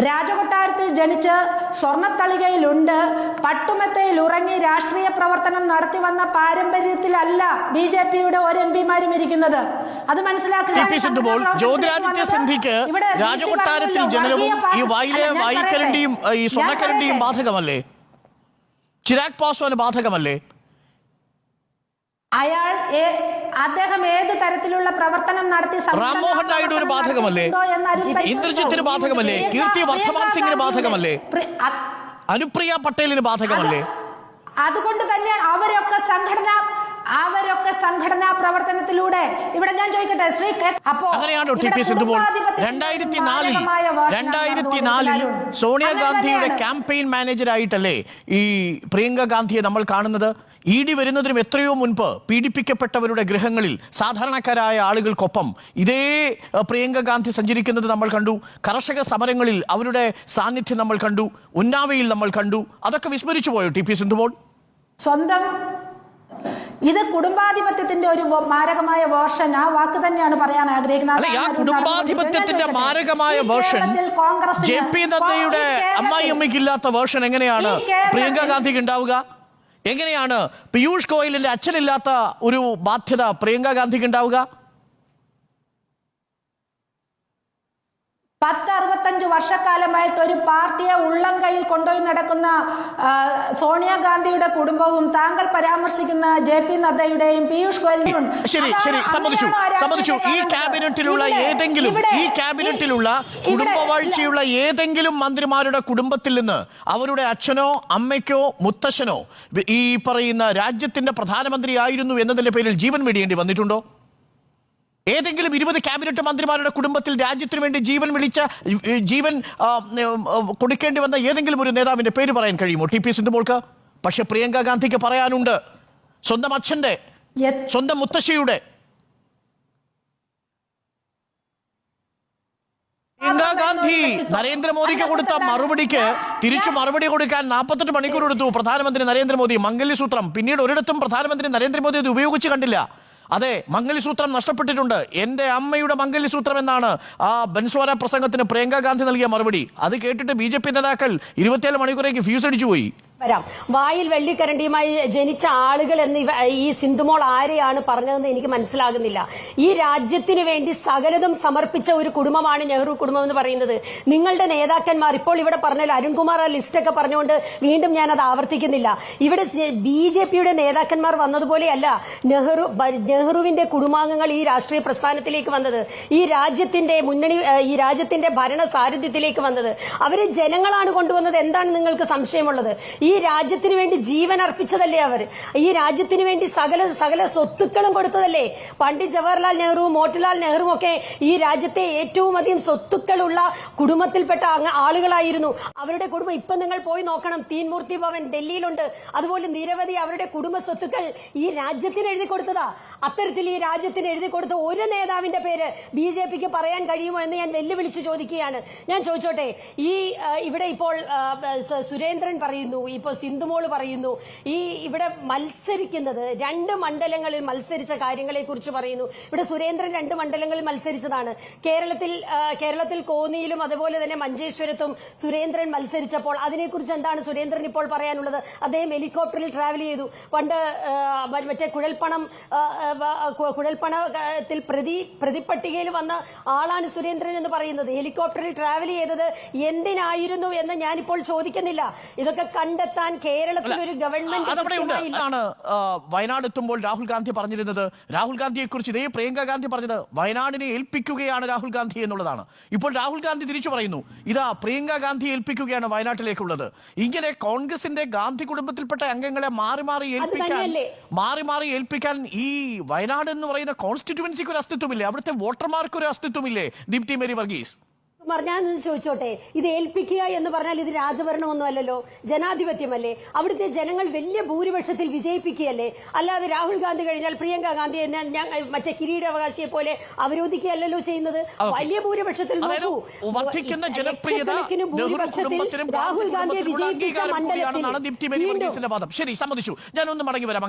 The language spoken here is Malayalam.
രാജകൊട്ടാരത്തിൽ ജനിച്ച് സ്വർണ്ണത്തളികയിലുണ്ട്, പട്ടുമെത്തയിൽ ഉറങ്ങി രാഷ്ട്രീയ പ്രവർത്തനം നടത്തി വന്ന പാരമ്പര്യത്തിലല്ല BJP-യുടെ ഒരു എംപിമാരും ഇരിക്കുന്നത്. അത് മനസ്സിലാക്കുക. ജ്യോതിരാദിത്യ സിന്ധ്യക്ക് രാജകൊട്ടാരത്തിൽ ജനനവും ഈ വായിക്കരണ്ടിയും ഈ സ്വർണ്ണക്കരണ്ടിയും ബാധകമല്ലേ? ചിരാഗ് പാസ്വാന് ബാധകമല്ലേ? അദ്ദേഹം ഏത് തരത്തിലുള്ള പ്രവർത്തനം നടത്തി? റാംമോഹൻ നായിഡു ഒരു ബാധകമല്ലേ? ഇന്ദ്രജിത്തിന് ബാധകമല്ലേ? കീർത്തി വർദ്ധമാൻ സിംഗിന് ബാധകമല്ലേ? അനുപ്രിയ പട്ടേലിന് ബാധകമല്ലേ? അതുകൊണ്ട് തന്നെയാണ് അവരൊക്കെ സംഘടനാ പ്രവർത്തനത്തിലൂടെ ഇവിടെ ഞാൻ ചോദിക്കട്ടെ ശ്രീ, അപ്പോ അങ്ങനെയാണോ TP സിന്ധുപോൾ 2004 സോണിയാഗാന്ധിയുടെ ക്യാമ്പയിൻ മാനേജരായിട്ടല്ലേ ഈ പ്രിയങ്ക ഗാന്ധിയെ നമ്മൾ കാണുന്നത്? ED വരുന്നതിനും എത്രയോ മുൻപ് പീഡിപ്പിക്കപ്പെട്ടവരുടെ ഗൃഹങ്ങളിൽ സാധാരണക്കാരായ ആളുകൾക്കൊപ്പം ഇതേ പ്രിയങ്ക ഗാന്ധി സഞ്ചരിക്കുന്നത് നമ്മൾ കണ്ടു. കർഷക സമരങ്ങളിൽ അവരുടെ സാന്നിധ്യം നമ്മൾ കണ്ടു. ഉന്നാവയിൽ നമ്മൾ കണ്ടു. അതൊക്കെ വിസ്മരിച്ചു പോയോ TP സിന്ധുപോൾ? സ്വന്തം ഇത് കുടുംബാധിപത്യത്തിന്റെ ഒരു മാരകമായ വേർഷൻ. ആ വാക്ക് തന്നെയാണ് പറയാൻ ആഗ്രഹിക്കുന്നത്. കുടുംബാധിപത്യത്തിന്റെ മാരകമായ വേർഷൻ JP നദ്ദയുടെ അമ്മായിയമ്മയ്ക്കില്ലാത്ത വേർഷൻ എങ്ങനെയാണ് പ്രിയങ്ക ഗാന്ധിക്ക് ഉണ്ടാവുക? എങ്ങനെയാണ് പീയൂഷ് ഗോയലിന്റെ അച്ഛനില്ലാത്ത ഒരു ബാധ്യത പ്രിയങ്ക ഗാന്ധിക്ക് ഉണ്ടാവുക? 10-65 വർഷക്കാലമായിട്ട് ഒരു പാർട്ടിയെ ഉള്ളം കയ്യിൽ കൊണ്ടുപോയി നടക്കുന്ന സോണിയാഗാന്ധിയുടെ കുടുംബവും താങ്കൾ പരാമർശിക്കുന്ന JP നദ്ദയുടെയും പീയൂഷ് ഗോയലിനും ശരി സമ്മതിച്ചു. ഈ ക്യാബിനറ്റിലുള്ള കുടുംബവാഴ്ചയുള്ള ഏതെങ്കിലും മന്ത്രിമാരുടെ കുടുംബത്തിൽ നിന്ന് അവരുടെ അച്ഛനോ അമ്മയ്ക്കോ മുത്തശ്ശനോ ഈ പറയുന്ന രാജ്യത്തിന്റെ പ്രധാനമന്ത്രി ആയിരുന്നു എന്നതിന്റെ പേരിൽ ജീവൻ വെടിയേണ്ടി വന്നിട്ടുണ്ടോ? ഏതെങ്കിലും 20 ക്യാബിനറ്റ് മന്ത്രിമാരുടെ കുടുംബത്തിൽ രാജ്യത്തിനു വേണ്ടി ജീവൻ കൊടുക്കേണ്ടി വന്ന ഏതെങ്കിലും ഒരു നേതാവിന്റെ പേര് പറയാൻ കഴിയുമോ TP സിന്ധുപോൾക്ക്? പക്ഷെ പ്രിയങ്ക ഗാന്ധിക്ക് പറയാനുണ്ട്. സ്വന്തം അച്ഛന്റെ, സ്വന്തം മുത്തശ്ശിയുടെ. പ്രിയങ്ക ഗാന്ധി നരേന്ദ്രമോദിക്ക് കൊടുത്ത മറുപടിക്ക് തിരിച്ചു മറുപടി കൊടുക്കാൻ 48 മണിക്കൂർ എടുത്തു പ്രധാനമന്ത്രി നരേന്ദ്രമോദി. മംഗല്യസൂത്രം പിന്നീട് ഒരിടത്തും പ്രധാനമന്ത്രി നരേന്ദ്രമോദി അത് ഉപയോഗിച്ച് കണ്ടില്ല. അതെ, മംഗല്യസൂത്രം നഷ്ടപ്പെട്ടിട്ടുണ്ട്. എൻ്റെ അമ്മയുടെ മംഗല്യസൂത്രം എന്നാണ് ആ ബൻസ്വാര പ്രസംഗത്തിന് പ്രിയങ്ക ഗാന്ധി നൽകിയ മറുപടി. അത് കേട്ടിട്ട് BJP നേതാക്കൾ 27 മണിക്കൂറേക്ക് ഫ്യൂസ് അടിച്ചു പോയി. വായിൽ വെള്ളിക്കരണ്ടിയുമായി ജനിച്ച ആളുകൾ എന്ന് ഈ സിന്ധുമോൾ ആരെയാണ് പറഞ്ഞതെന്ന് എനിക്ക് മനസ്സിലാകുന്നില്ല. ഈ രാജ്യത്തിന് വേണ്ടി സകലതും സമർപ്പിച്ച ഒരു കുടുംബമാണ് നെഹ്റു കുടുംബം എന്ന് പറയുന്നത്. നിങ്ങളുടെ നേതാക്കന്മാർ ഇപ്പോൾ ഇവിടെ പറഞ്ഞാൽ അരുൺകുമാർ ആ ലിസ്റ്റൊക്കെ പറഞ്ഞുകൊണ്ട് വീണ്ടും ഞാൻ അത് ആവർത്തിക്കുന്നില്ല. ഇവിടെ BJP-യുടെ നേതാക്കന്മാർ വന്നതുപോലെയല്ല നെഹ്റുവിന്റെ കുടുംബാംഗങ്ങൾ ഈ രാഷ്ട്രീയ പ്രസ്ഥാനത്തിലേക്ക് വന്നത്, ഈ രാജ്യത്തിന്റെ ഭരണ സാരഥ്യത്തിലേക്ക് വന്നത്. അവര് ജനങ്ങളാണ് കൊണ്ടുവന്നത്. എന്താണ് നിങ്ങൾക്ക് സംശയമുള്ളത്? ഈ രാജ്യത്തിന് വേണ്ടി ജീവൻ അർപ്പിച്ചതല്ലേ അവർ? ഈ രാജ്യത്തിന് വേണ്ടി സകല സ്വത്തുക്കളും കൊടുത്തതല്ലേ? പണ്ഡിറ്റ് ജവഹർലാൽ നെഹ്റു, മോട്ടിലാൽ നെഹ്റു ഒക്കെ ഈ രാജ്യത്തെ ഏറ്റവും അധികം സ്വത്തുക്കളുള്ള കുടുംബത്തിൽപ്പെട്ട ആളുകളായിരുന്നു. അവരുടെ കുടുംബം ഇപ്പൊ നിങ്ങൾ പോയി നോക്കണം. തീൻമൂർത്തി ഭവൻ ഡൽഹിയിലുണ്ട്. അതുപോലെ നിരവധി അവരുടെ കുടുംബ സ്വത്തുക്കൾ ഈ രാജ്യത്തിന് എഴുതി കൊടുത്തതാ. അത്തരത്തിൽ ഈ രാജ്യത്തിന് എഴുതി കൊടുത്ത ഒരു നേതാവിന്റെ പേര് BJP-ക്ക് പറയാൻ കഴിയുമോ എന്ന് ഞാൻ വെല്ലുവിളിച്ച് ചോദിക്കുകയാണ്. ഞാൻ ചോദിച്ചോട്ടെ, ഇവിടെ ഇപ്പോൾ സുരേന്ദ്രൻ പറയുന്നു, ഇപ്പൊ സിന്ധുമോള് പറയുന്നു, ഇവിടെ മത്സരിക്കുന്നത് 2 മണ്ഡലങ്ങളിൽ മത്സരിച്ച കാര്യങ്ങളെ കുറിച്ച് പറയുന്നു. ഇവിടെ സുരേന്ദ്രൻ 2 മണ്ഡലങ്ങളിൽ മത്സരിച്ചതാണ്. കേരളത്തിൽ കോന്നിയിലും അതുപോലെ തന്നെ മഞ്ചേശ്വരത്തും സുരേന്ദ്രൻ മത്സരിച്ചപ്പോൾ അതിനെക്കുറിച്ച് എന്താണ് സുരേന്ദ്രൻ ഇപ്പോൾ പറയാനുള്ളത്? അദ്ദേഹം ഹെലികോപ്റ്ററിൽ ട്രാവൽ ചെയ്തു. പണ്ട് മറ്റേ കുഴൽപ്പണത്തിൽ പ്രതിപട്ടികയിൽ വന്ന ആളാണ് സുരേന്ദ്രൻ എന്ന് പറയുന്നത്. ഹെലികോപ്റ്ററിൽ ട്രാവൽ ചെയ്തത് എന്തിനായിരുന്നു എന്ന് ഞാനിപ്പോൾ ചോദിക്കുന്നില്ല. ഇതൊക്കെ കണ്ടെത്താൻ കേരളത്തിൽ ഒരു ഗവൺമെന്റ് വയനാട് എത്തുമ്പോൾ രാഹുൽ ഗാന്ധി പറഞ്ഞിരുന്നത്, രാഹുൽ ഗാന്ധിയെ കുറിച്ച് ഇതേ പ്രിയങ്ക ഗാന്ധി പറഞ്ഞത് വയനാടിനെ ഏൽപ്പിക്കുകയാണ് രാഹുൽ ഗാന്ധി എന്നുള്ളതാണ്. ഇപ്പോൾ രാഹുൽ ഗാന്ധി തിരിച്ചു പറയുന്നു, ഇതാ പ്രിയങ്ക ഗാന്ധി ഏൽപ്പിക്കുകയാണ് വയനാട്ടിലേക്കുള്ളത്. ഇങ്ങനെ കോൺഗ്രസിന്റെ ഗാന്ധി കുടുംബത്തിൽപ്പെട്ട അംഗങ്ങളെ മാറി മാറി ഏൽപ്പിക്കാൻ ഈ വയനാട് എന്ന് പറയുന്ന കോൺസ്റ്റിറ്റ്യുവൻസിക്ക് ഒരു അസ്തിത്വമില്ലേ? അവിടുത്തെ വോട്ടർമാർക്ക് ഒരു അസ്തിത്വമില്ലേ? ദീപ്തി മേരി വർഗീസ്, ഞാനൊന്ന് ചോദിച്ചോട്ടെ, ഇത് ഏൽപ്പിക്കുക എന്ന് പറഞ്ഞാൽ ഇത് രാജഭരണമൊന്നും അല്ലല്ലോ, ജനാധിപത്യമല്ലേ? അവിടുത്തെ ജനങ്ങൾ വലിയ ഭൂരിപക്ഷത്തിൽ വിജയിപ്പിക്കുകയല്ലേ? അല്ലാതെ രാഹുൽ ഗാന്ധി കഴിഞ്ഞാൽ പ്രിയങ്ക ഗാന്ധി മറ്റേ കിരീടാവകാശിയെ പോലെ അവരോധിക്കുകയല്ലോ ചെയ്യുന്നത്. വലിയ ഭൂരിപക്ഷത്തിൽ രാഹുൽ ഗാന്ധിയെ വിജയിപ്പിച്ച മണ്ഡലത്തിൽ ശരി, സമ്മതിച്ചു. ഞാനൊന്ന് മടങ്ങി വരാം.